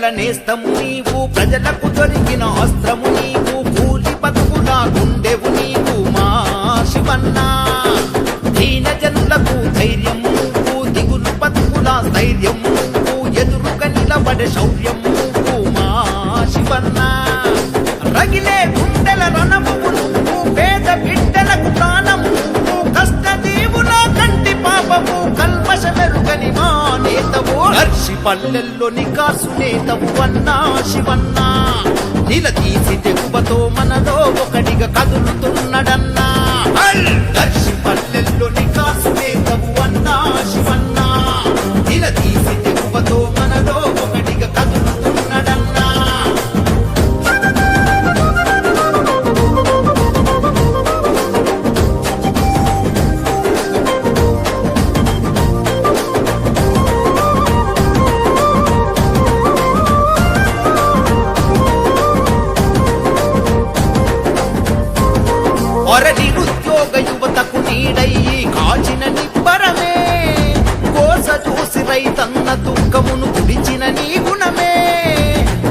పేదల నేస్తము నీవు, ప్రజలకు దొరికిన అస్త్రము నీవు, కూలి బతుకుల గుండెవు నీవు మా శివన్న. దీన జనులకు ధైర్యం నువ్వు, దిగులు బతుకుల స్థైర్యం నువ్వు, ఎదురుగా నిలబడే శౌర్యం నువ్వు మా శివన్న. రగిలే గుండెల రణము నువ్వు, పేద బిడ్డలకు ప్రాణము నువ్వు, కష్ట దీవుల కంటి పాపము, కల్మష మెరుగని మా నేతవు, దర్శి పల్లెల్లో నికాసు నేతవు అన్నా శివన్న. నిలదీసి తెగువతో మనలో ఒకటిగా కదులుతున్నడన్నా, దర్శి పల్లెల్లో నికాసు నేతవు అన్నా శివన్న. నిలదీసి తెగువతో మనలో ఒకటిగా కదులుతున్నడన్నా. నిరుద్యోగ యువతకు నీడయ్యి కాచిన నిబ్బరమే, కోస చూసి రైతన్న దుఃఖమును కుడిచిన నీ గుణమే,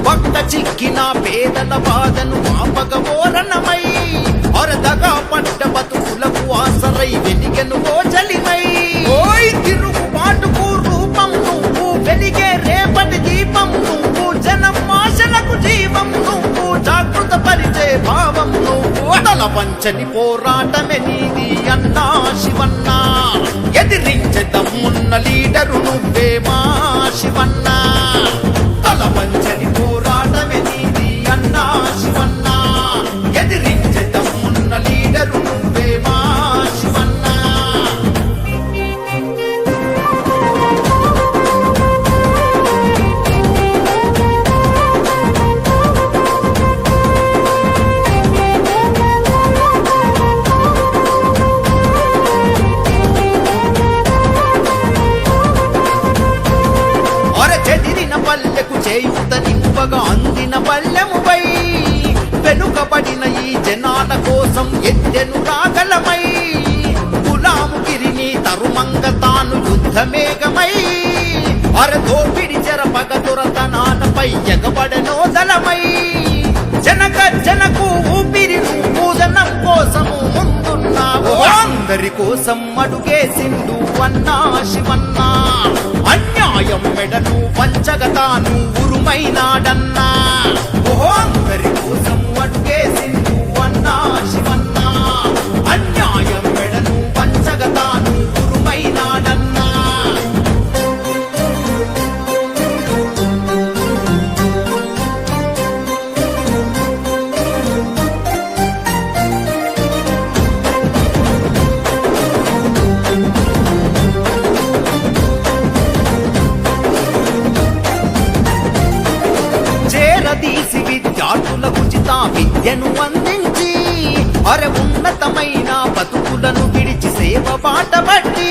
పక్క చిక్కిన పేదల బాధను ఆపగమోరణమై, అరదగా పడ్డ బతుకులకు ఆసరై వెలిగెను ఓచలిమై. ఓయ్ తిరుగుబాటుకు రూపం నువ్వు, వెలిగే రేపటి దీపం నువ్వు, జనం ఆశలకు జీవం నువ్వు, జాగృత పరిచే భావం నువ్వు, తల పంచని పోరాటమే నీది అన్నా శివన్న. ఎదిరించే దమ్మున్న లీడరు నువ్వే మా శివన్న. తల పంచని పోరాటమే నీది అన్నా శివన్న. ఎదిరించే దమ్మున్న లీడరు నువ్వే మా శివన్న. చెదిరిన పల్లెకు చేయుత నింపగా అందిన పల్లెముపై, వెనుకబడిన ఈ జనాల కోసం ఎత్తెను రాగలమై, గులాముగిరిని తరుమంగ తాను యుద్ధమేఘమై, అరదోపిడి చెరపగ దొరతనాలపై ఎగబడనోదలమై, జనక జనకు ఊపిరి నువ్వు, జనం కోసము ముందున్నావు, అందరి కోసం అడుగేసిండు అన్నా శివన్న. అన్యాయం మెడను పంచగతాను ఉరుమైనాడన్నా, అందరి కోసం అడుగేసిండు అన్నా శివన్న. అన్యాయం మెడను పంచగతాను ఉరుమైనాడన్నా. చేరదీసి విద్యార్థులకు ఉచిత విద్యను అందించి, ఉన్నతమైన బతుకులను విడిచి సేవ బాట పట్టి